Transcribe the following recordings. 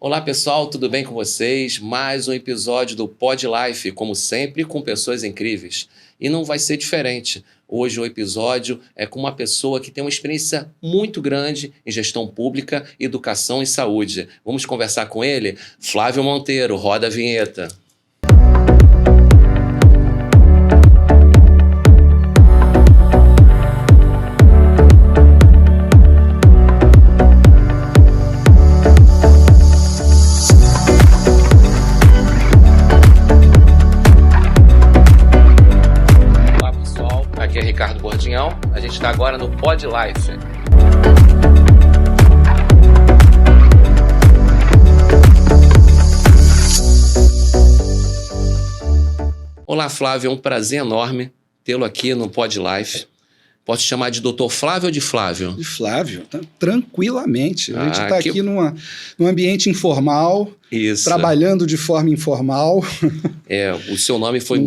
Olá pessoal, tudo bem com vocês? Mais um episódio do Pod Life, como sempre, com pessoas incríveis. E não vai ser diferente. Hoje o episódio é com uma pessoa que tem uma experiência muito grande em gestão pública, educação e saúde. Vamos conversar com ele? Flávio Monteiro, roda a vinheta. Ricardo Bordinhão, a gente está agora no Pod Life. Olá Flávio, é um prazer enorme tê-lo aqui no Pod Life. Posso te chamar de Dr. Flávio ou de Flávio? De Flávio, tranquilamente. A gente está aqui num ambiente informal, trabalhando de forma informal. O seu nome foi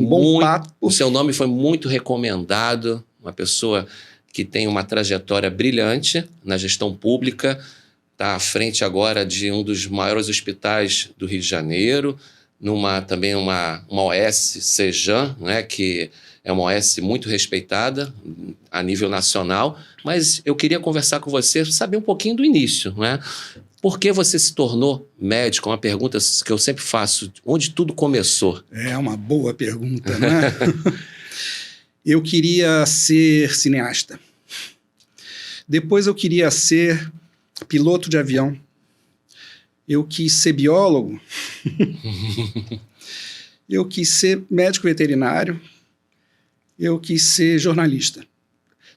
o seu nome foi muito recomendado, uma pessoa que tem uma trajetória brilhante na gestão pública, está à frente agora de um dos maiores hospitais do Rio de Janeiro, também uma OS Sejan, né, que é uma OS muito respeitada a nível nacional, mas eu queria conversar com você, saber um pouquinho do início, né? Por que você se tornou médico? Uma pergunta que eu sempre faço, onde tudo começou? É uma boa pergunta, né? Eu queria ser cineasta. Depois eu queria ser piloto de avião. Eu quis ser biólogo. Eu quis ser médico veterinário. Eu quis ser jornalista.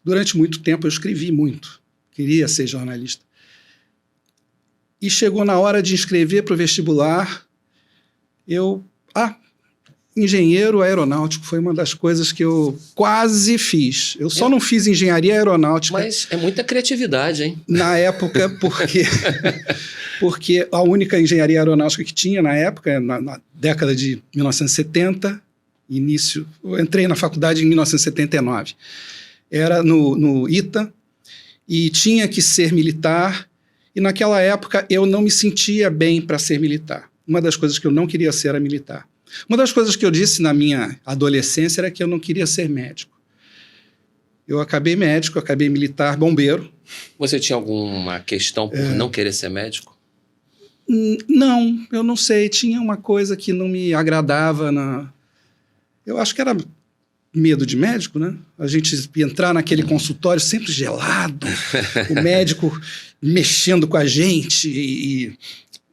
Durante muito tempo eu escrevi muito. Queria ser jornalista. E chegou na hora de inscrever para o vestibular, engenheiro aeronáutico foi uma das coisas que eu quase fiz. Eu só não fiz engenharia aeronáutica. Mas é muita criatividade, hein? Na época, porque a única engenharia aeronáutica que tinha na época, na década de 1970, eu entrei na faculdade em 1979. Era no ITA e tinha que ser militar. E naquela época eu não me sentia bem para ser militar. Uma das coisas que eu não queria ser era militar. Uma das coisas que eu disse na minha adolescência era que eu não queria ser médico. Eu acabei médico, acabei militar, bombeiro. Você tinha alguma questão por não querer ser médico? Não, eu não sei. Tinha uma coisa que não me agradava. Eu acho que era medo de médico, né? A gente entrar naquele consultório sempre gelado, o médico mexendo com a gente e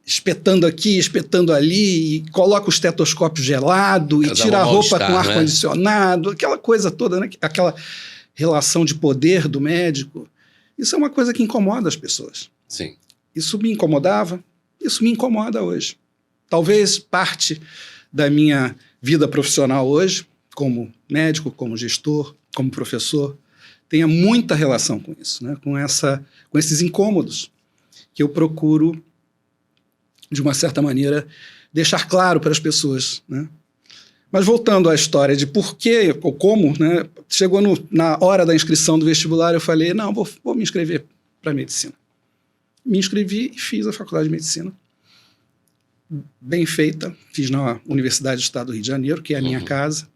espetando aqui, espetando ali, e coloca o estetoscópio gelado e tira a roupa com ar-condicionado, aquela coisa toda, né? Aquela relação de poder do médico. Isso é uma coisa que incomoda as pessoas. Sim. Isso me incomodava, isso me incomoda hoje. Talvez parte da minha vida profissional hoje, como médico, como gestor, como professor, tenha muita relação com isso, né? Com esses incômodos que eu procuro, de uma certa maneira, deixar claro para as pessoas, né? Mas voltando à história de por que ou como, né? Chegou na hora da inscrição do vestibular, eu falei, não, vou me inscrever para medicina. Me inscrevi e fiz a faculdade de medicina. Bem feita, fiz na Universidade do Estado do Rio de Janeiro, que é a minha casa.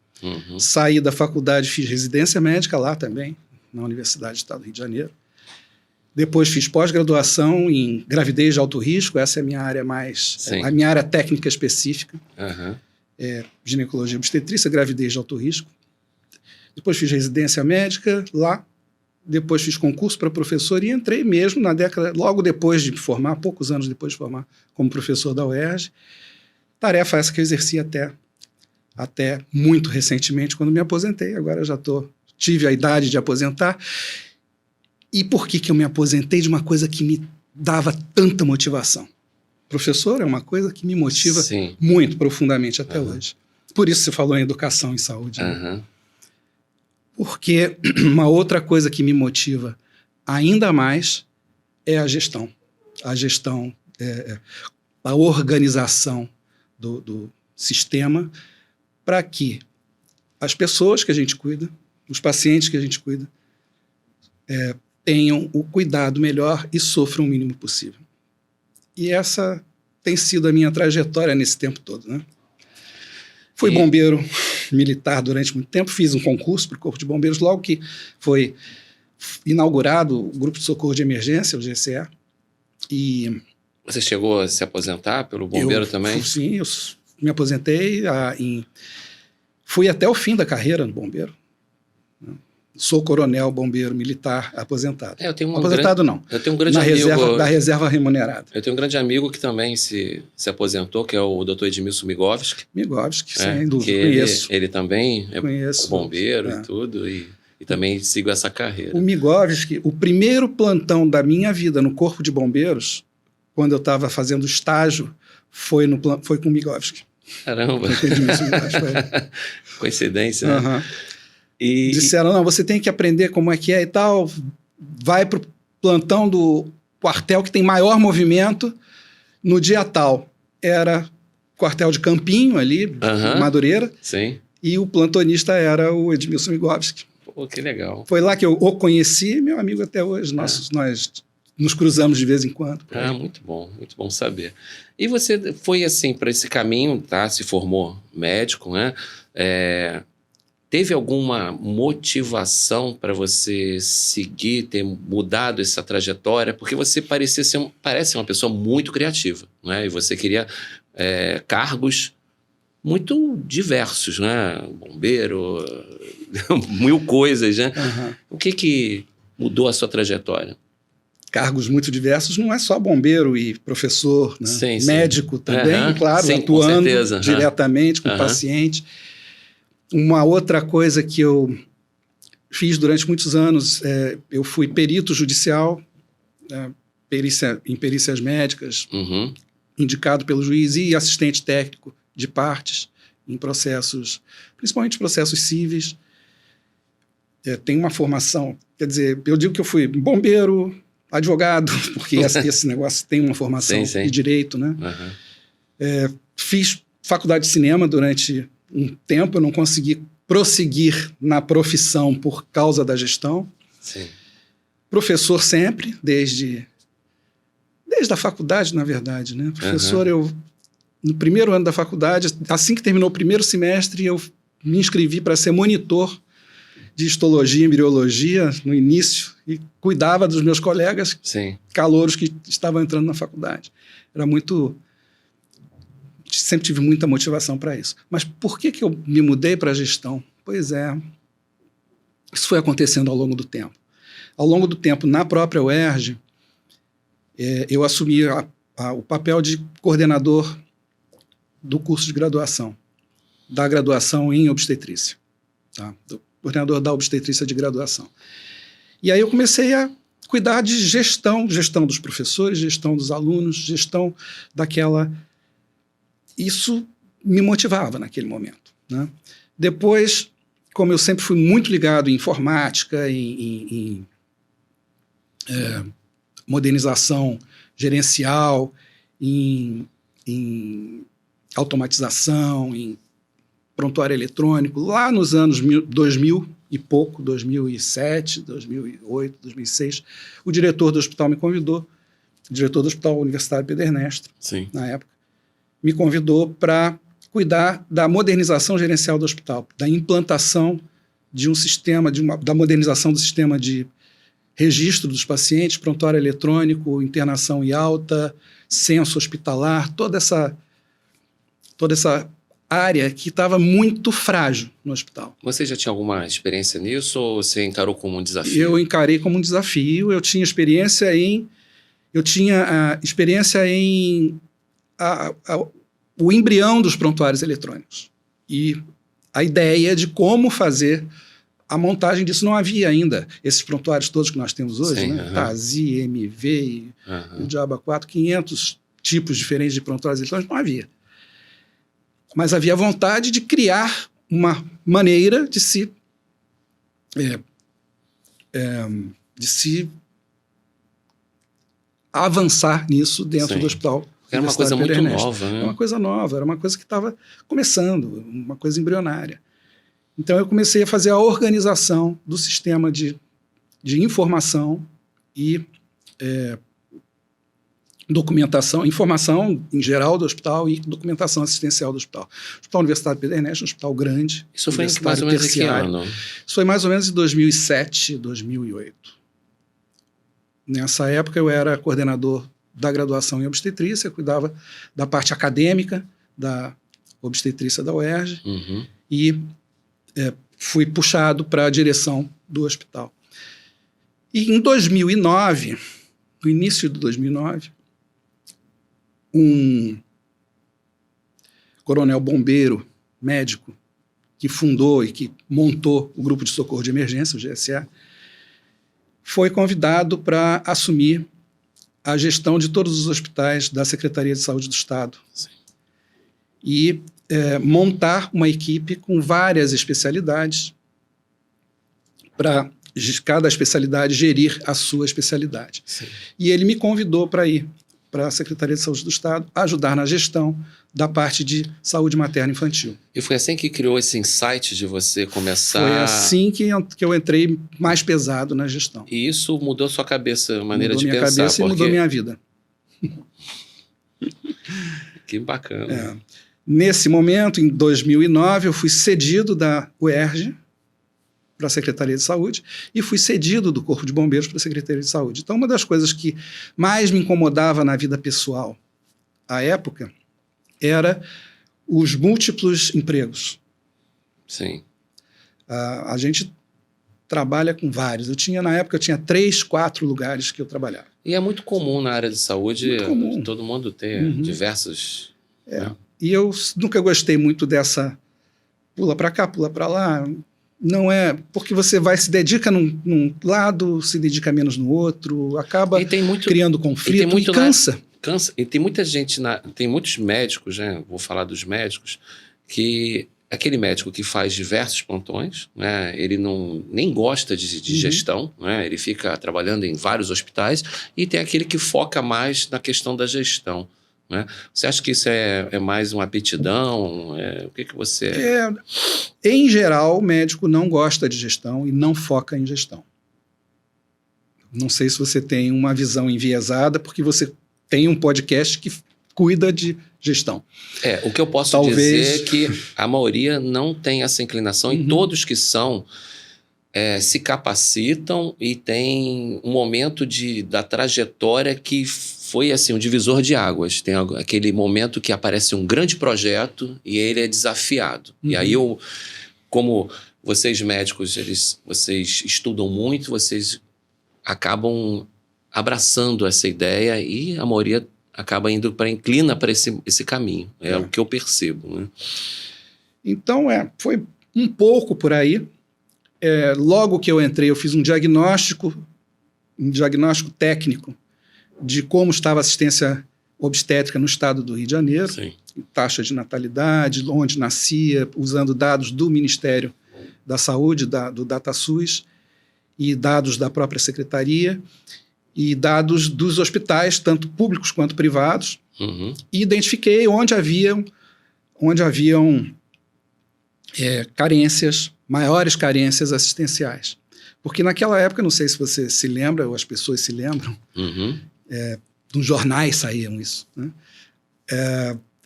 Saí da faculdade, fiz residência médica lá também, na Universidade do Estado do Rio de Janeiro. Depois fiz pós-graduação em gravidez de alto risco, essa é a minha área a minha área técnica específica. Ginecologia e obstetrícia, gravidez de alto risco. Depois fiz residência médica lá. Depois fiz concurso para professor e entrei mesmo logo depois de me formar, poucos anos depois de formar, como professor da UERJ. Tarefa essa que eu exerci até muito recentemente, quando me aposentei. Agora eu tive a idade de aposentar. E por que eu me aposentei de uma coisa que me dava tanta motivação? Professor é uma coisa que me motiva muito profundamente até hoje. Por isso você falou em educação e saúde. Né? Porque uma outra coisa que me motiva ainda mais é a gestão. A gestão, a organização do sistema para que as pessoas que a gente cuida, os pacientes que a gente cuida, tenham o cuidado melhor e sofram o mínimo possível. E essa tem sido a minha trajetória nesse tempo todo, né? Fui bombeiro militar durante muito tempo, fiz um concurso para o Corpo de Bombeiros logo que foi inaugurado o Grupo de Socorro de Emergência, o GCE. E você chegou a se aposentar pelo bombeiro também? Sim, eu me aposentei, fui até o fim da carreira no bombeiro. Sou coronel bombeiro militar aposentado. Eu tenho aposentado não. Eu tenho um grande amigo da reserva remunerada. Eu tenho um grande amigo que também se aposentou, que é o Dr. Edmilson Migovski. Migovski, sem dúvida, conheço. Ele também é bombeiro e tudo, e também sigo essa carreira. O Migovski, o primeiro plantão da minha vida no Corpo de Bombeiros, quando eu estava fazendo estágio, foi com o Migovski. Caramba! Coincidência, né? Uhum. Disseram, não, você tem que aprender como é que é e tal, vai para o plantão do quartel que tem maior movimento no dia tal. Era quartel de Campinho ali, Madureira, sim. E o plantonista era o Edmilson Migovski. Pô, que legal. Foi lá que eu o conheci, meu amigo até hoje, nós nos cruzamos de vez em quando. Muito bom saber. E você foi assim para esse caminho, tá? Se formou médico, né? Teve alguma motivação para você seguir, ter mudado essa trajetória? Porque você parece uma pessoa muito criativa, né? E você queria cargos muito diversos, né? Bombeiro, mil coisas, né? O que mudou a sua trajetória? Cargos muito diversos, não é só bombeiro e professor, né? Sim, médico também, claro, sim, atuando diretamente com o paciente. Uma outra coisa que eu fiz durante muitos anos, eu fui perito judicial, em perícias médicas, indicado pelo juiz e assistente técnico de partes em processos, principalmente processos cíveis. Tem uma formação, quer dizer, eu digo que eu fui bombeiro, advogado, porque esse negócio tem uma formação de direito, né? Fiz faculdade de cinema durante um tempo, eu não consegui prosseguir na profissão por causa da gestão. Sim. Professor sempre, desde a faculdade, na verdade, né? Professor, no primeiro ano da faculdade, assim que terminou o primeiro semestre, eu me inscrevi para ser monitor de histologia e embriologia no início e cuidava dos meus colegas calouros que estavam entrando na faculdade. Sempre tive muita motivação para isso. Mas por que eu me mudei para a gestão? Pois isso foi acontecendo ao longo do tempo. Ao longo do tempo, na própria UERJ, eu assumi o papel de coordenador do curso de graduação, da graduação em obstetrícia, tá? Do coordenador da obstetrícia de graduação. E aí eu comecei a cuidar de gestão dos professores, gestão dos alunos, gestão daquela... Isso me motivava naquele momento, né? Depois, como eu sempre fui muito ligado em informática, em modernização gerencial, em automatização, em prontuário eletrônico, lá nos anos 2000 e pouco, 2007, 2008, 2006, o diretor do hospital me convidou, o diretor do Hospital Universitário Pedro Ernesto, na época, me convidou para cuidar da modernização gerencial do hospital, da implantação de um sistema, da modernização do sistema de registro dos pacientes, prontuário eletrônico, internação em alta, censo hospitalar, toda essa área que estava muito frágil no hospital. Você já tinha alguma experiência nisso ou você encarou como um desafio? Eu encarei como um desafio. Eu tinha experiência em o embrião dos prontuários eletrônicos e a ideia de como fazer a montagem disso. Não havia ainda esses prontuários todos que nós temos hoje, né? TASI, MV, o Diabo 4, 500 tipos diferentes de prontuários eletrônicos, não havia. Mas havia vontade de criar uma maneira de se avançar nisso dentro do hospital. Era uma coisa muito nova, né? Era uma coisa nova, era uma coisa que estava começando, uma coisa embrionária. Então eu comecei a fazer a organização do sistema de informação e documentação, informação em geral do hospital e documentação assistencial do hospital. Hospital Universitário Pedro Ernesto, um hospital grande. Isso foi mais ou menos em que ano? Isso foi mais ou menos em 2007, 2008. Nessa época eu era coordenador da graduação em obstetrícia, cuidava da parte acadêmica da obstetrícia da UERJ e fui puxado para a direção do hospital. E em 2009, no início de 2009, um coronel bombeiro, médico, que fundou e que montou o Grupo de Socorro de Emergência, o GSE, foi convidado para assumir a gestão de todos os hospitais da Secretaria de Saúde do Estado. Sim. E montar uma equipe com várias especialidades para cada especialidade gerir a sua especialidade. Sim. E ele me convidou para ir para a Secretaria de Saúde do Estado ajudar na gestão da parte de saúde materno-infantil. E foi assim que criou esse insight de você começar... Foi assim que eu entrei mais pesado na gestão. E isso mudou sua cabeça, a maneira de pensar? Mudou minha cabeça e mudou minha vida. Que bacana. Nesse momento, em 2009, eu fui cedido da UERJ para a Secretaria de Saúde e fui cedido do Corpo de Bombeiros para a Secretaria de Saúde. Então, uma das coisas que mais me incomodava na vida pessoal à época era os múltiplos empregos. Sim. A gente trabalha com vários. Na época, eu tinha 3, 4 lugares que eu trabalhava. E é muito comum na área de saúde todo mundo ter diversos... Né? E eu nunca gostei muito dessa pula para cá, pula para lá. Não é porque você se dedica num lado, se dedica menos no outro, acaba criando conflito e cansa. E tem muita gente, tem muitos médicos, né? Vou falar dos médicos, que aquele médico que faz diversos plantões, né? Ele nem gosta de gestão, né? Ele fica trabalhando em vários hospitais, e tem aquele que foca mais na questão da gestão. Né? Você acha que isso é mais uma aptidão? O que você... Em geral, o médico não gosta de gestão e não foca em gestão. Não sei se você tem uma visão enviesada, porque você tem um podcast que cuida de gestão. O que eu posso dizer é que a maioria não tem essa inclinação, e todos que são... se capacitam e tem um momento da trajetória que foi assim, um divisor de águas. Tem aquele momento que aparece um grande projeto e ele é desafiado. E aí como vocês médicos, vocês estudam muito, vocês acabam abraçando essa ideia e a maioria acaba inclina para esse caminho. É o que eu percebo. Né? Então, foi um pouco por aí. Logo que eu entrei, eu fiz um diagnóstico técnico de como estava a assistência obstétrica no estado do Rio de Janeiro, taxa de natalidade, onde nascia, usando dados do Ministério da Saúde, do DataSUS, e dados da própria Secretaria, e dados dos hospitais, tanto públicos quanto privados, e identifiquei onde haviam maiores carências assistenciais. Porque naquela época, não sei se você se lembra, ou as pessoas se lembram, nos jornais saíam isso, né?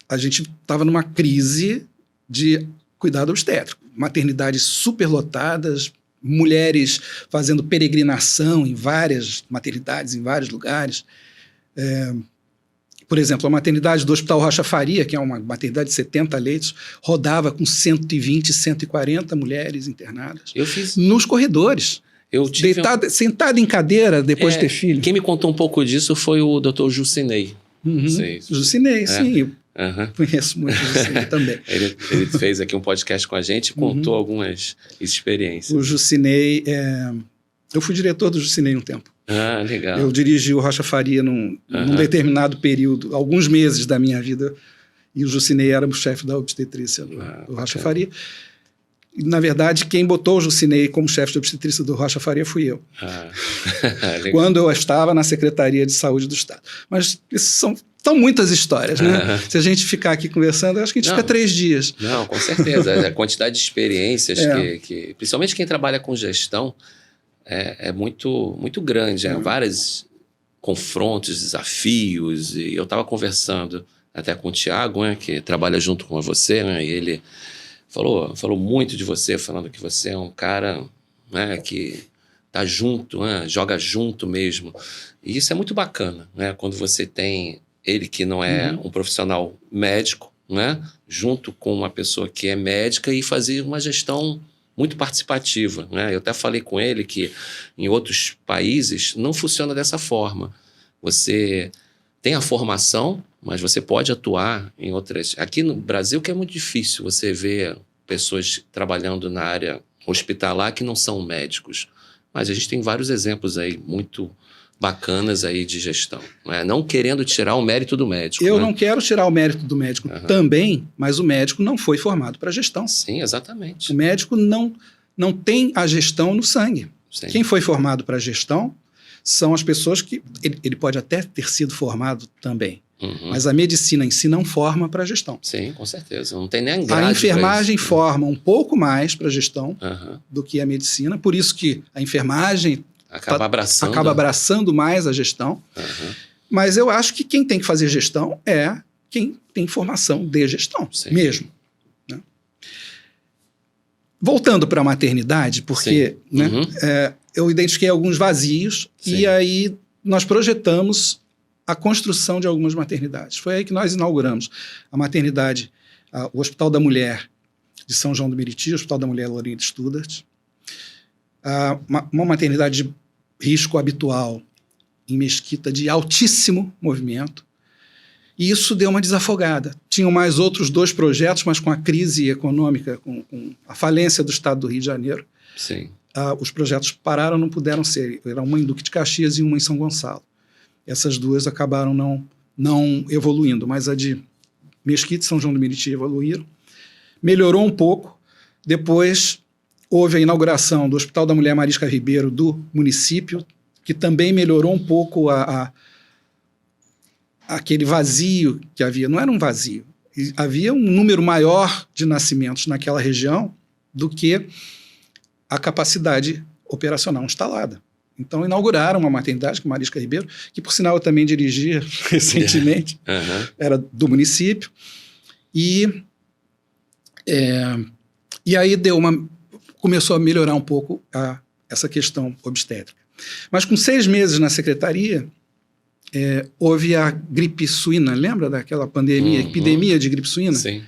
A gente estava numa crise de cuidado obstétrico, maternidades superlotadas, mulheres fazendo peregrinação em várias maternidades, em vários lugares. Por exemplo, a maternidade do Hospital Rocha Faria, que é uma maternidade de 70 leitos, rodava com 120, 140 mulheres internadas nos corredores. Sentada em cadeira depois de ter filho. Quem me contou um pouco disso foi o Dr. Jucinei. Jucinei, sim. Conheço muito o Jucinei também. Ele fez aqui um podcast com a gente e contou algumas experiências. O Jucinei... Eu fui diretor do Jucinei um tempo. Legal. Eu dirigi o Rocha Faria num determinado período, alguns meses da minha vida, e o Jucinei era o chefe da obstetrícia do Rocha Faria. E, na verdade, quem botou o Jucinei como chefe de obstetrícia do Rocha Faria fui eu. Quando eu estava na Secretaria de Saúde do Estado. Mas isso são muitas histórias, né? Se a gente ficar aqui conversando, eu acho que a gente fica 3 dias. Não, com certeza. A quantidade de experiências que principalmente quem trabalha com gestão, é muito, muito grande. Várias confrontos, desafios. E eu estava conversando até com o Thiago, né, que trabalha junto com você, né, e ele falou muito de você, falando que você é um cara, né, que tá junto, né, joga junto mesmo. E isso é muito bacana, né, quando você tem ele que não é um profissional médico, né, junto com uma pessoa que é médica e fazer uma gestão muito participativa, né? Eu até falei com ele que em outros países não funciona dessa forma. Você tem a formação, mas você pode atuar em outras... Aqui no Brasil que é muito difícil você ver pessoas trabalhando na área hospitalar que não são médicos. Mas a gente tem vários exemplos aí muito bacanas aí de gestão, né? Não querendo tirar o mérito do médico. Eu né? não quero tirar o mérito do médico também, mas o médico não foi formado para gestão. Sim, exatamente. O médico não tem a gestão no sangue. Sim. Quem foi formado para gestão são as pessoas que... Ele pode até ter sido formado também, mas a medicina em si não forma para gestão. Sim, com certeza. Não tem nem grade. A enfermagem forma um pouco mais para gestão do que a medicina, por isso que a enfermagem acaba abraçando mais a gestão. Mas eu acho que quem tem que fazer gestão é quem tem formação de gestão, mesmo. Né? Voltando para a maternidade, porque eu identifiquei alguns vazios e aí nós projetamos a construção de algumas maternidades. Foi aí que nós inauguramos a maternidade, o Hospital da Mulher de São João do Meriti, o Hospital da Mulher Lourinhã de Studart, uma maternidade de risco habitual em Mesquita de altíssimo movimento, e isso deu uma desafogada. Tinham mais outros 2 projetos, mas com a crise econômica, com a falência do Estado do Rio de Janeiro, os projetos pararam, não puderam ser. Era uma em Duque de Caxias e uma em São Gonçalo. Essas 2 acabaram não evoluindo, mas a de Mesquita e São João do Meriti evoluíram. Melhorou um pouco, depois houve a inauguração do Hospital da Mulher Marisca Ribeiro do município, que também melhorou um pouco aquele vazio que havia. Não era um vazio, havia um número maior de nascimentos naquela região do que a capacidade operacional instalada. Então inauguraram uma maternidade com Marisca Ribeiro, que por sinal eu também dirigi recentemente, era do município, e aí começou a melhorar um pouco essa questão obstétrica. Mas com 6 meses na secretaria, houve a gripe suína, lembra daquela pandemia, epidemia de gripe suína? Sim.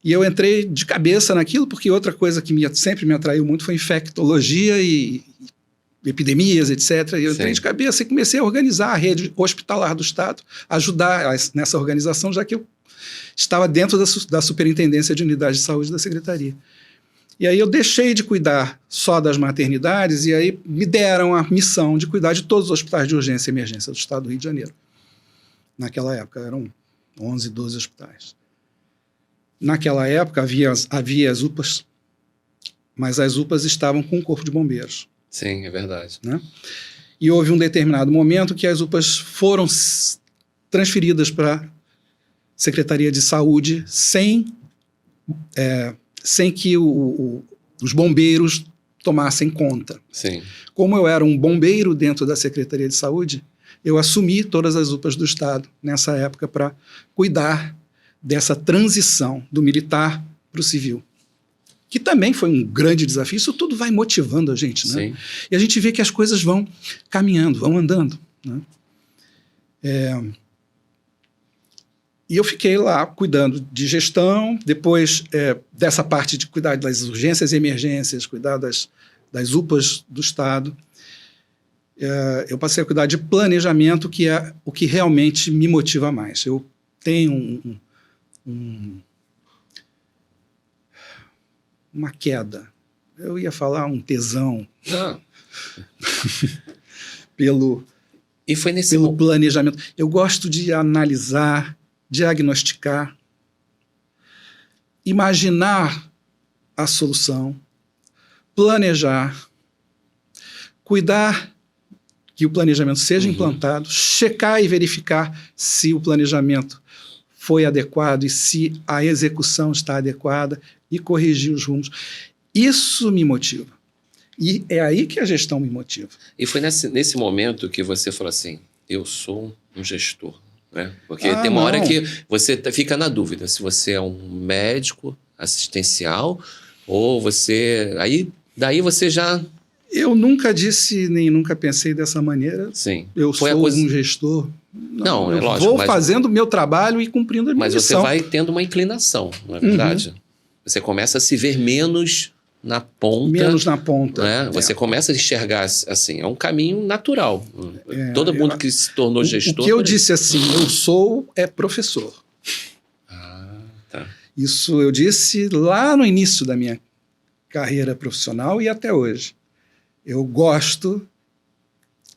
E eu entrei de cabeça naquilo, porque outra coisa que sempre me atraiu muito foi infectologia e epidemias, etc. E eu entrei de cabeça e comecei a organizar a rede hospitalar do Estado, ajudar nessa organização, já que eu estava dentro da Superintendência de Unidade de Saúde da Secretaria. E aí eu deixei de cuidar só das maternidades e aí me deram a missão de cuidar de todos os hospitais de urgência e emergência do Estado do Rio de Janeiro. Naquela época eram 11, 12 hospitais. Naquela época havia as UPAs, mas as UPAs estavam com o Corpo de Bombeiros. Sim, é verdade. Né? E houve um determinado momento que as UPAs foram transferidas para a Secretaria de Saúde sem que os bombeiros tomassem conta. Sim. Como eu era um bombeiro dentro da Secretaria de Saúde, eu assumi todas as UPAs do Estado nessa época para cuidar dessa transição do militar para o civil, que também foi um grande desafio. Isso tudo vai motivando a gente, né? Sim. E a gente vê que as coisas vão caminhando, vão andando, né? E eu fiquei lá cuidando de gestão, depois dessa parte de cuidar das urgências e emergências, cuidar das UPAs do Estado. Eu passei a cuidar de planejamento, que é o que realmente me motiva mais. Eu tenho uma queda. Eu ia falar um tesão pelo planejamento. Eu gosto de analisar, diagnosticar, imaginar a solução, planejar, cuidar que o planejamento seja implantado, checar e verificar se o planejamento foi adequado e se a execução está adequada e corrigir os rumos. Isso me motiva. E é aí que a gestão me motiva. E foi nesse momento que você falou assim, eu sou um gestor, né? Porque tem uma hora que você fica na dúvida se você é um médico assistencial ou você... Daí você já... Eu nunca disse, nem nunca pensei dessa maneira. Sim. Eu sou um gestor. Não, é eu lógico. Vou fazendo o meu trabalho e cumprindo a minha missão. Mas você vai tendo uma inclinação, não é verdade? Você começa a se ver menos na ponta. Menos na ponta. Né? Você começa a enxergar assim, é um caminho natural. Todo mundo que se tornou gestor... O que eu disse assim, eu sou professor. Tá. Isso eu disse lá no início da minha carreira profissional e até hoje. Eu gosto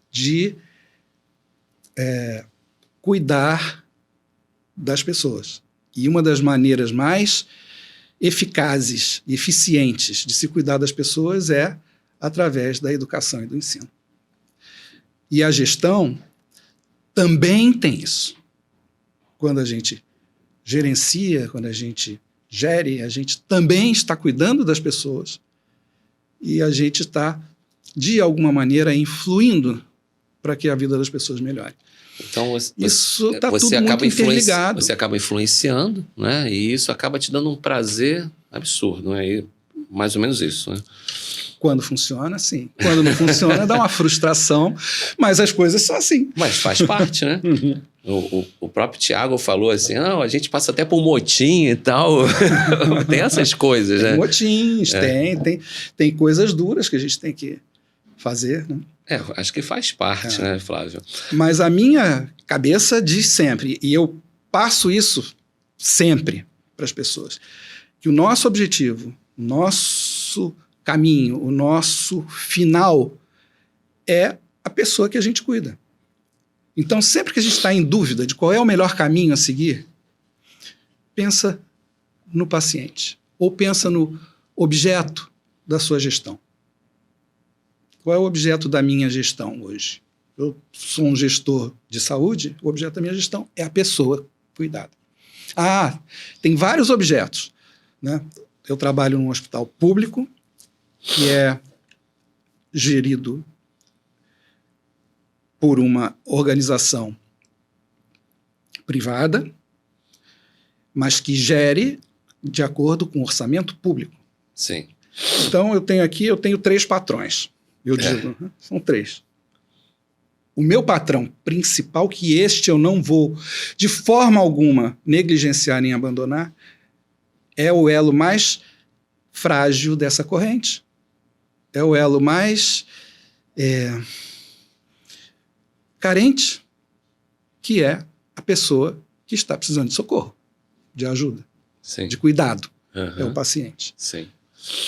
de cuidar das pessoas. E uma das maneiras mais eficazes e eficientes de se cuidar das pessoas é através da educação e do ensino. E a gestão também tem isso. Quando a gente gerencia, quando a gente gere, a gente também está cuidando das pessoas e a gente está, de alguma maneira, influindo para que a vida das pessoas melhore. Então, isso está tudo muito interligado. Você acaba influenciando, né? E isso acaba te dando um prazer absurdo, né? E mais ou menos isso, né? Quando funciona, sim. Quando não funciona, dá uma frustração, mas as coisas são assim. Mas faz parte, né? O próprio Tiago falou assim, a gente passa até por motim e tal. Tem essas coisas, né? Tem motins, tem coisas duras que a gente tem que fazer, né? Acho que faz parte, né, Flávio? Mas a minha cabeça diz sempre, e eu passo isso sempre para as pessoas, que o nosso objetivo, o nosso caminho, o nosso final é a pessoa que a gente cuida. Então, sempre que a gente está em dúvida de qual é o melhor caminho a seguir, pensa no paciente ou pensa no objeto da sua gestão. Qual é o objeto da minha gestão hoje? Eu sou um gestor de saúde, o objeto da minha gestão é a pessoa cuidada. Tem vários objetos, né? Eu trabalho num hospital público que é gerido por uma organização privada, mas que gere de acordo com o orçamento público. Sim. Então, eu tenho 3 patrões. Eu digo, são 3. O meu patrão principal, que eu não vou, de forma alguma, negligenciar nem abandonar, é o elo mais frágil dessa corrente. É o elo mais carente, que é a pessoa que está precisando de socorro, de ajuda, de cuidado. É o paciente. Sim.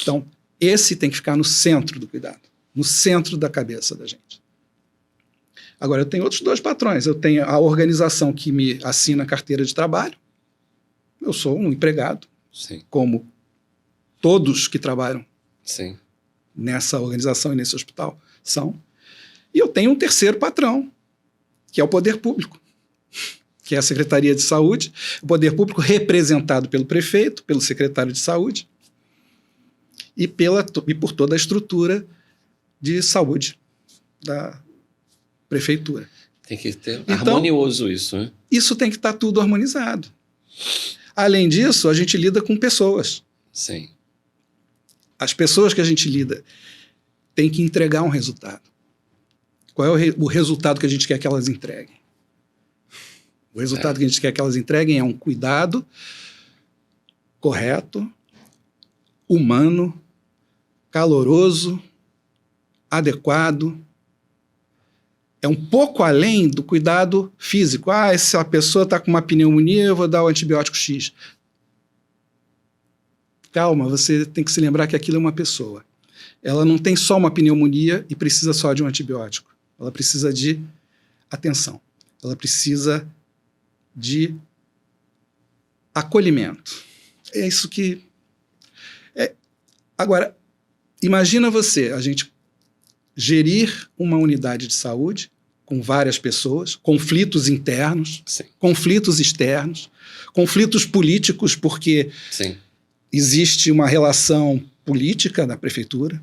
Então, esse tem que ficar no centro do cuidado, no centro da cabeça da gente. Agora, eu tenho outros 2 patrões. Eu tenho a organização que me assina a carteira de trabalho. Eu sou um empregado, como todos que trabalham nessa organização e nesse hospital são. E eu tenho um 3º patrão, que é o poder público, que é a Secretaria de Saúde, o poder público representado pelo prefeito, pelo secretário de Saúde e por toda a estrutura de saúde da prefeitura. Tem que ter harmonioso isso, né? Isso tem que estar tudo harmonizado. Além disso, a gente lida com pessoas. Sim. As pessoas que a gente lida têm que entregar um resultado. Qual é o resultado que a gente quer que elas entreguem? O resultado que a gente quer que elas entreguem é um cuidado correto, humano, caloroso, adequado. É um pouco além do cuidado físico. Se a pessoa está com uma pneumonia, eu vou dar o antibiótico X. Calma, você tem que se lembrar que aquilo é uma pessoa. Ela não tem só uma pneumonia e precisa só de um antibiótico. Ela precisa de atenção. Ela precisa de acolhimento. É isso que... Agora, imagina a gente gerir uma unidade de saúde com várias pessoas, conflitos internos, conflitos externos, conflitos políticos, porque existe uma relação política na prefeitura,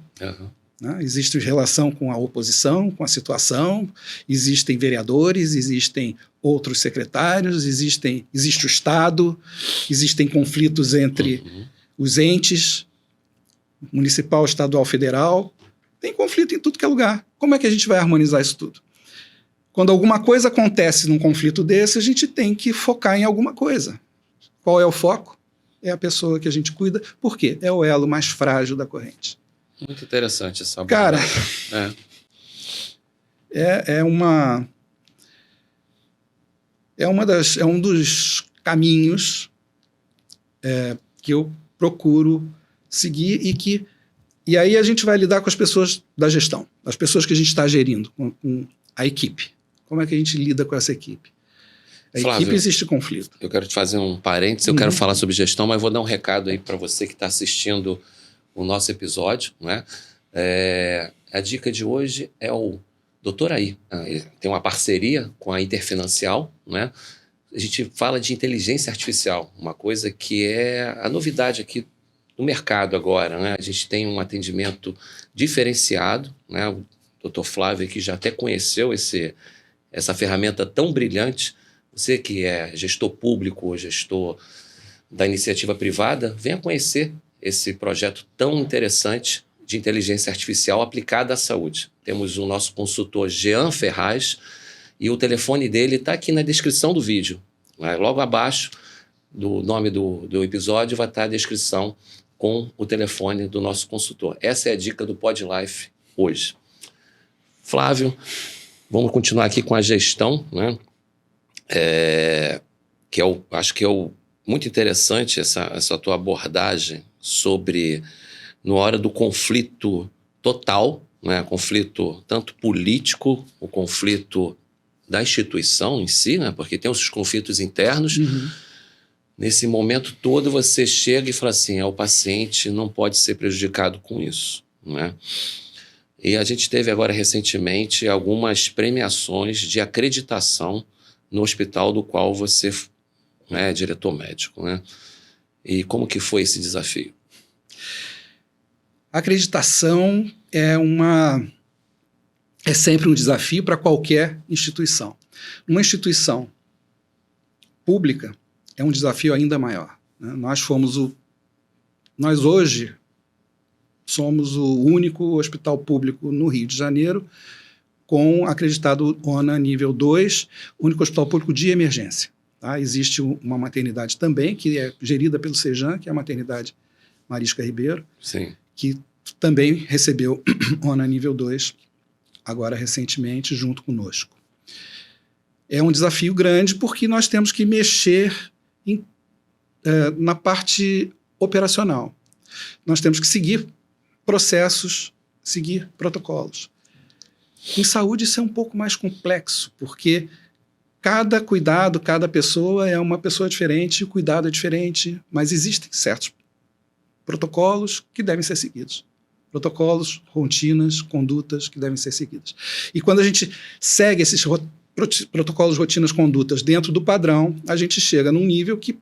né? Existe relação com a oposição, com a situação, existem vereadores, existem outros secretários, existe o Estado, existem conflitos entre os entes, municipal, estadual, federal, tem conflito em tudo que é lugar. Como é que a gente vai harmonizar isso tudo? Quando alguma coisa acontece num conflito desse, a gente tem que focar em alguma coisa. Qual é o foco? É a pessoa que a gente cuida. Por quê? É o elo mais frágil da corrente. Muito interessante essa abordagem. Cara, é um dos caminhos que eu procuro seguir e aí a gente vai lidar com as pessoas da gestão, as pessoas que a gente está gerindo, com a equipe. Como é que a gente lida com essa equipe? Flávio, equipe existe conflito. Eu quero te fazer um parênteses, eu quero falar sobre gestão, mas vou dar um recado aí para você que está assistindo o nosso episódio, né? A dica de hoje é o Doutor Aí. Ele tem uma parceria com a Interfinancial, né? A gente fala de inteligência artificial, uma coisa que é a novidade aqui no mercado agora, né? A gente tem um atendimento diferenciado, né? O Dr. Flávio aqui já até conheceu essa ferramenta tão brilhante. Você que é gestor público ou gestor da iniciativa privada, venha conhecer esse projeto tão interessante de inteligência artificial aplicada à saúde. Temos o nosso consultor Jean Ferraz e o telefone dele está aqui na descrição do vídeo. Logo abaixo do nome do episódio vai estar a descrição com o telefone do nosso consultor. Essa é a dica do PodLife hoje. Flávio, vamos continuar aqui com a gestão, né? Acho que é muito interessante essa tua abordagem sobre, na hora do conflito total, né? Conflito tanto político, o conflito da instituição em si, né? Porque tem os conflitos internos. Nesse momento todo você chega e fala assim, o paciente não pode ser prejudicado com isso, né? E a gente teve agora recentemente algumas premiações de acreditação no hospital do qual você é diretor médico, né? E como que foi esse desafio? A acreditação é sempre um desafio para qualquer instituição. Uma instituição pública é um desafio ainda maior, né? Nós hoje somos o único hospital público no Rio de Janeiro com acreditado ONA nível 2, único hospital público de emergência. Tá? Existe uma maternidade também, que é gerida pelo Sejan, que é a maternidade Marisca Ribeiro, Sim. que também recebeu ONA nível 2, agora recentemente, junto conosco. É um desafio grande porque nós temos que mexer na parte operacional. Nós temos que seguir processos, seguir protocolos. Em saúde isso é um pouco mais complexo, porque cada cuidado, cada pessoa é uma pessoa diferente, o cuidado é diferente, mas existem certos protocolos que devem ser seguidos. Protocolos, rotinas, condutas que devem ser seguidas. E quando a gente segue esses protocolos, rotinas, condutas dentro do padrão, a gente chega num nível que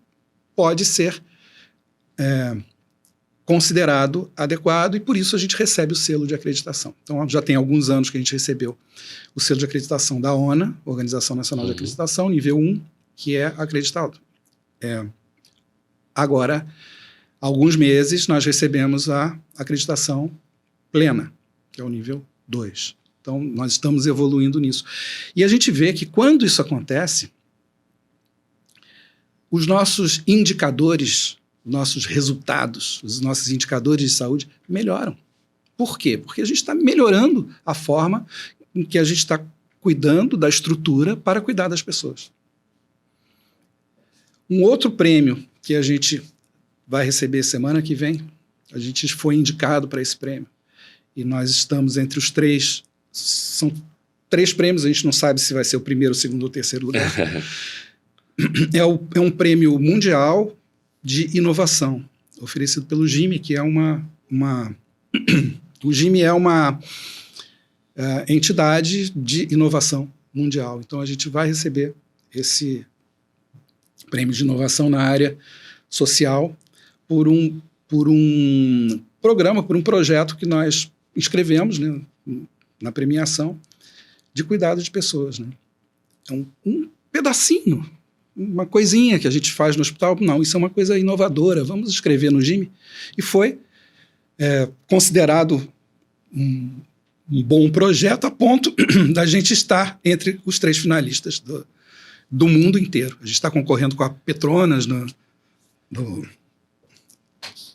pode ser considerado adequado e por isso a gente recebe o selo de acreditação. Então já tem alguns anos que a gente recebeu o selo de acreditação da ONA, Organização Nacional de Acreditação, nível 1, que é acreditado. Agora, há alguns meses, nós recebemos a acreditação plena, que é o nível 2. Então, nós estamos evoluindo nisso. E a gente vê que quando isso acontece, os nossos indicadores, nossos resultados, os nossos indicadores de saúde melhoram. Por quê? Porque a gente está melhorando a forma em que a gente está cuidando da estrutura para cuidar das pessoas. Um outro prêmio que a gente vai receber semana que vem, a gente foi indicado para esse prêmio. E nós estamos entre os 3. São 3 prêmios, a gente não sabe se vai ser o primeiro, o segundo ou o terceiro lugar. É um prêmio mundial de inovação, oferecido pelo GIME, que é o GIME é uma entidade de inovação mundial. Então, a gente vai receber esse prêmio de inovação na área social por um programa, por um projeto que nós inscrevemos, né, na premiação de cuidado de pessoas. Né? É um pedacinho, uma coisinha que a gente faz no hospital. Não, isso é uma coisa inovadora, vamos escrever no GIME. E foi considerado um bom projeto a ponto da gente estar entre os 3 finalistas do mundo inteiro. A gente está concorrendo com a Petronas, uma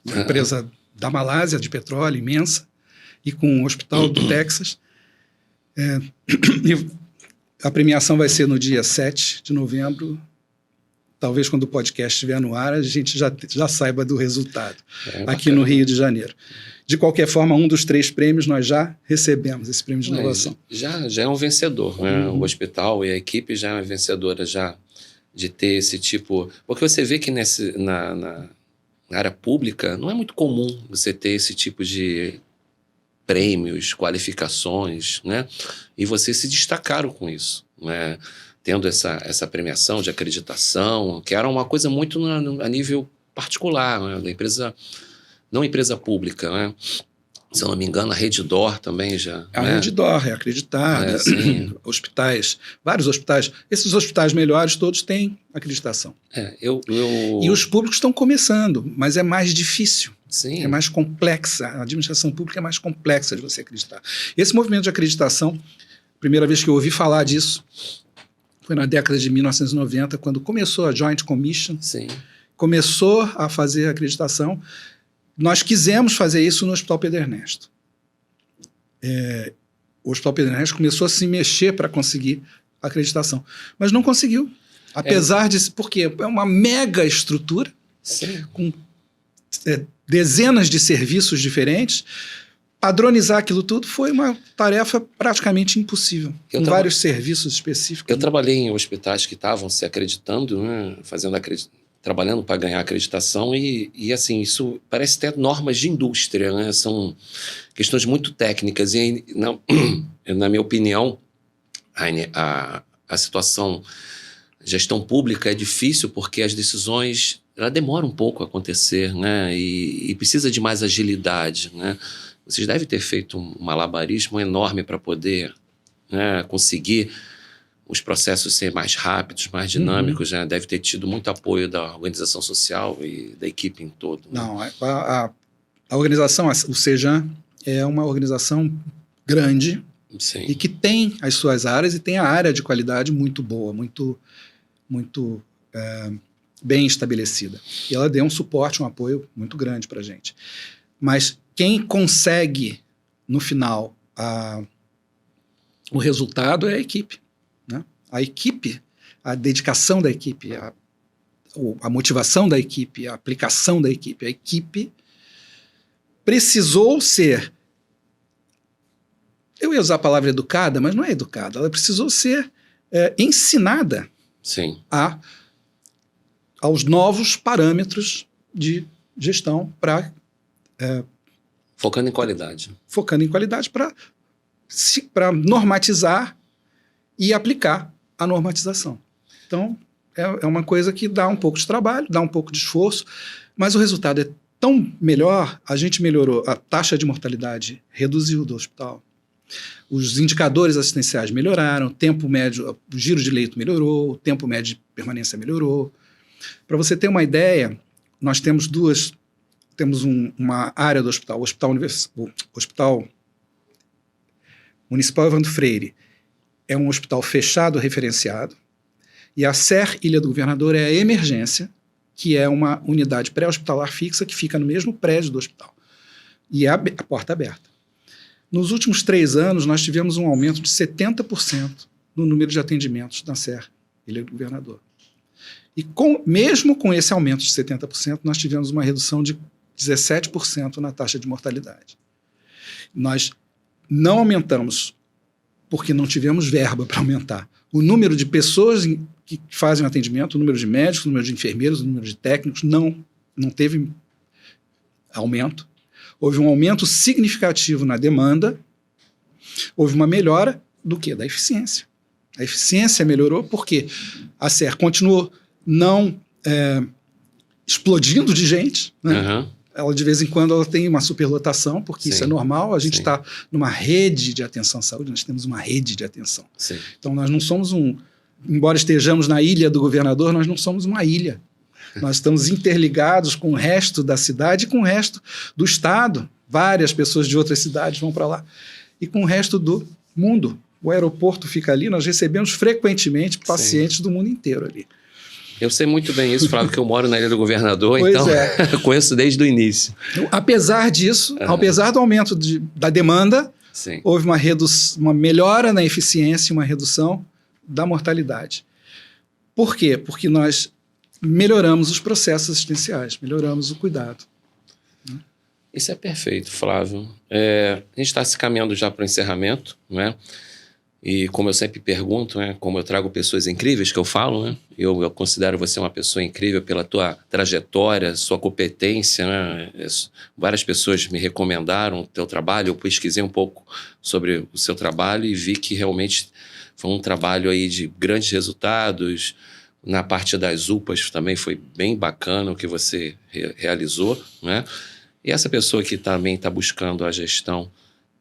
empresa da Malásia de petróleo imensa, e com o Hospital do Texas. E a premiação vai ser no dia 7 de novembro. Talvez quando o podcast estiver no ar, a gente já saiba do resultado aqui no Rio de Janeiro. De qualquer forma, um dos 3 prêmios nós já recebemos, esse prêmio de inovação. Já é um vencedor, né? O hospital e a equipe já é uma vencedora já de ter esse tipo... Porque você vê que na área pública não é muito comum você ter esse tipo de prêmios, qualificações, né? E vocês se destacaram com isso, né? Tendo essa premiação de acreditação, que era uma coisa muito a nível particular, né? Da empresa... Não empresa pública, né? Se eu não me engano, a Redditor também já... A Redditor é acreditada, hospitais, vários hospitais. Esses hospitais melhores todos têm acreditação. E os públicos estão começando, mas é mais difícil. Sim. É mais complexa. A administração pública é mais complexa de você acreditar. Esse movimento de acreditação, primeira vez que eu ouvi falar disso, foi na década de 1990, quando começou a Joint Commission. Sim. Começou a fazer a acreditação. Nós quisemos fazer isso no Hospital Pedro Ernesto. O Hospital Pedro Ernesto começou a se mexer para conseguir a acreditação, mas não conseguiu. Apesar de... Porque é uma mega estrutura, com dezenas de serviços diferentes. Padronizar aquilo tudo foi uma tarefa praticamente impossível, com vários serviços específicos. Eu trabalhei em hospitais que estavam se acreditando, né, trabalhando para ganhar acreditação e assim, isso parece ter normas de indústria, né? São questões muito técnicas e, na minha opinião, a situação gestão pública é difícil porque as decisões ela demora um pouco a acontecer, né? E precisa de mais agilidade, né? Vocês devem ter feito um malabarismo enorme para poder, né, conseguir os processos serem mais rápidos, mais dinâmicos, né? Deve ter tido muito apoio da organização social e da equipe em todo. Né? Não, a organização, o CEJAN, é uma organização grande. Sim. E que tem as suas áreas e tem a área de qualidade muito boa, muito bem estabelecida. E ela deu um suporte, um apoio muito grande para a gente. Mas quem consegue, no final, o resultado é a equipe. Né? A equipe, a dedicação da equipe, a motivação da equipe, a aplicação da equipe. A equipe precisou ser... Eu ia usar a palavra educada, mas não é educada. Ela precisou ser ensinada aos novos parâmetros de gestão para... Focando em qualidade. Focando em qualidade para normatizar e aplicar a normatização. Então, é uma coisa que dá um pouco de trabalho, dá um pouco de esforço, mas o resultado é tão melhor, a gente melhorou, a taxa de mortalidade reduziu do hospital, os indicadores assistenciais melhoraram, o tempo médio, o giro de leito melhorou, o tempo médio de permanência melhorou. Para você ter uma ideia, nós temos uma área do hospital, o Hospital Municipal Evandro Freire é um hospital fechado, referenciado, e a SER Ilha do Governador é a emergência, que é uma unidade pré-hospitalar fixa que fica no mesmo prédio do hospital, e é a porta aberta. Nos últimos 3 anos, nós tivemos um aumento de 70% no número de atendimentos na SER Ilha do Governador. E mesmo com esse aumento de 70%, nós tivemos uma redução de 17% na taxa de mortalidade. Nós não aumentamos porque não tivemos verba para aumentar. O número de pessoas que fazem o atendimento, o número de médicos, o número de enfermeiros, o número de técnicos, não teve aumento. Houve um aumento significativo na demanda, houve uma melhora do quê? Da eficiência. A eficiência melhorou porque a SER continuou não explodindo de gente, né? ela de vez em quando ela tem uma superlotação, porque Sim. isso é normal. A gente Sim. está numa rede de atenção à saúde, nós temos uma rede de atenção. Sim. Então nós não somos embora estejamos na ilha do governador, nós não somos uma ilha. Nós estamos interligados com o resto da cidade e com o resto do estado. Várias pessoas de outras cidades vão para lá. E com o resto do mundo. O aeroporto fica ali, nós recebemos frequentemente pacientes do mundo inteiro ali. Eu sei muito bem isso, Flávio, que eu moro na Ilha do Governador, Pois então conheço desde o início. Apesar disso, apesar do aumento da demanda, Sim. houve uma melhora na eficiência e uma redução da mortalidade. Por quê? Porque nós melhoramos os processos assistenciais, melhoramos o cuidado. Isso é perfeito, Flávio. A gente está se caminhando já para o encerramento, né? E como eu sempre pergunto, né, como eu trago pessoas incríveis que eu falo, né, eu considero você uma pessoa incrível pela tua trajetória, sua competência, né, várias pessoas me recomendaram o teu trabalho, eu pesquisei um pouco sobre o seu trabalho e vi que realmente foi um trabalho aí de grandes resultados. Na parte das UPAs também foi bem bacana o que você realizou, né? E essa pessoa que também está buscando a gestão,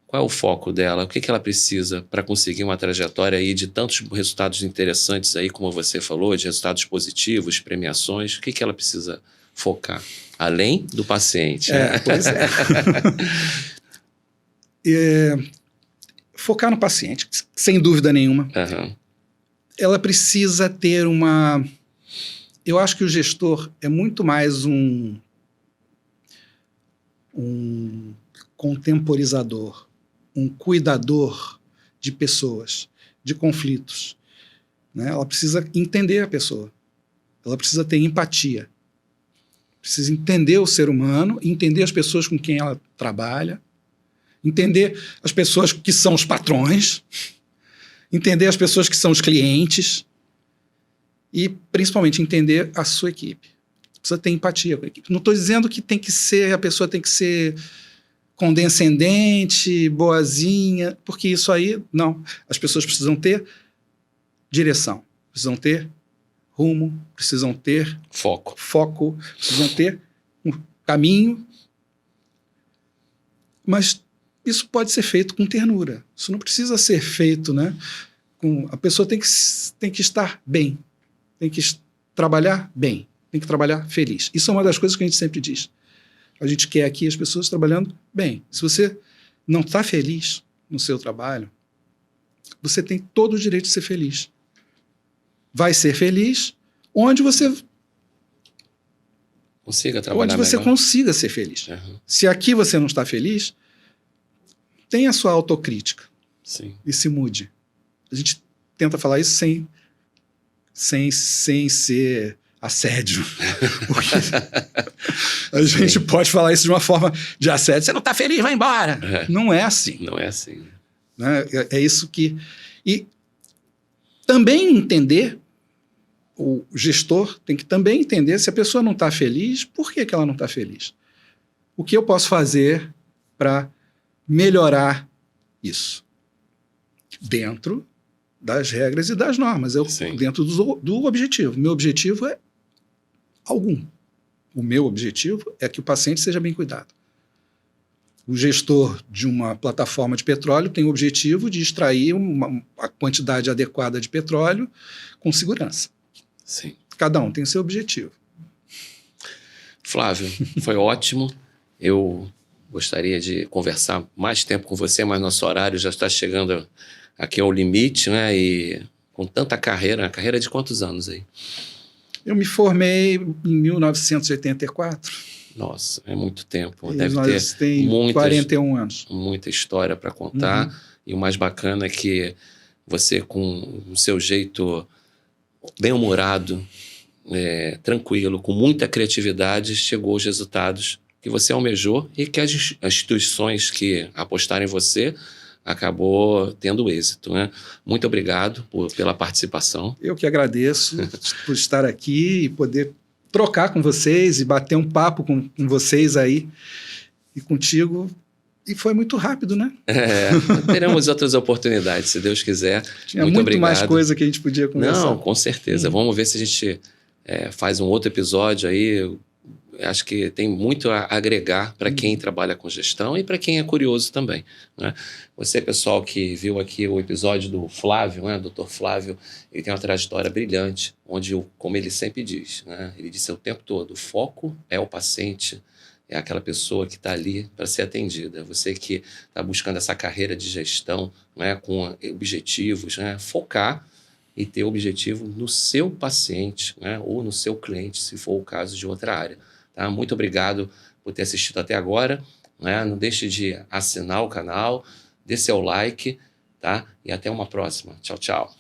qual é o foco dela? O que ela precisa para conseguir uma trajetória aí de tantos resultados interessantes aí, como você falou, de resultados positivos, premiações? O que ela precisa focar? Além do paciente. Pois é. Focar no paciente, sem dúvida nenhuma. Uhum. Ela precisa ter Eu acho que o gestor é muito mais um contemporizador, um cuidador de pessoas, de conflitos. Né? Ela precisa entender a pessoa. Ela precisa ter empatia. Precisa entender o ser humano, entender as pessoas com quem ela trabalha, entender as pessoas que são os patrões, entender as pessoas que são os clientes e, principalmente, entender a sua equipe. Precisa ter empatia com a equipe. Não estou dizendo que a pessoa tem que ser condescendente, boazinha, porque isso aí, não. As pessoas precisam ter direção, precisam ter rumo, precisam ter foco, precisam ter um caminho. Mas isso pode ser feito com ternura. Isso não precisa ser feito, né? A pessoa tem que estar bem, tem que trabalhar bem, tem que trabalhar feliz. Isso é uma das coisas que a gente sempre diz. A gente quer aqui as pessoas trabalhando bem. Se você não está feliz no seu trabalho, você tem todo o direito de ser feliz. Vai ser feliz onde você consiga trabalhar onde você melhor. Consiga ser feliz. Uhum. Se aqui você não está feliz, tenha a sua autocrítica. Sim. E se mude. A gente tenta falar isso sem ser assédio. Porque a gente pode falar isso de uma forma de assédio. Você não está feliz, vai embora. Não é assim. Não é assim. Né? É isso que... E também entender, o gestor tem que também entender se a pessoa não está feliz, por que ela não está feliz? O que eu posso fazer para melhorar isso? Dentro das regras e das normas, dentro do objetivo. Meu objetivo é algum. O meu objetivo é que o paciente seja bem cuidado. O gestor de uma plataforma de petróleo tem o objetivo de extrair a quantidade adequada de petróleo com segurança. Sim. Cada um tem seu objetivo. Flávio, foi ótimo. Eu gostaria de conversar mais tempo com você, mas nosso horário já está chegando aqui ao limite, né? E com tanta carreira de quantos anos aí? Eu me formei em 1984. Nossa, é muito tempo. E deve nós ter 41 anos. Muita história para contar. Uhum. E o mais bacana é que você, com o seu jeito bem-humorado, tranquilo, com muita criatividade, chegou aos resultados que você almejou e que as instituições que apostaram em você acabou tendo êxito, né? Muito obrigado pela participação. Eu que agradeço por estar aqui e poder trocar com vocês e bater um papo com vocês aí e contigo. E foi muito rápido, né? Teremos outras oportunidades, se Deus quiser. Tinha muito obrigado. Mais coisa que a gente podia conversar. Não, com certeza. Vamos ver se a gente faz um outro episódio aí. acho que tem muito a agregar para quem trabalha com gestão e para quem é curioso também, né? Você, pessoal, que viu aqui o episódio do Flávio, né, Dr. Flávio, ele tem uma trajetória brilhante, onde, como ele sempre diz, né, ele disse o tempo todo, o foco é o paciente, é aquela pessoa que está ali para ser atendida. Você que está buscando essa carreira de gestão, né, com objetivos, né, focar e ter objetivo no seu paciente, né, ou no seu cliente, se for o caso de outra área. Tá? Muito obrigado por ter assistido até agora. Né? Não deixe de assinar o canal, dê seu like, tá? E até uma próxima. Tchau, tchau.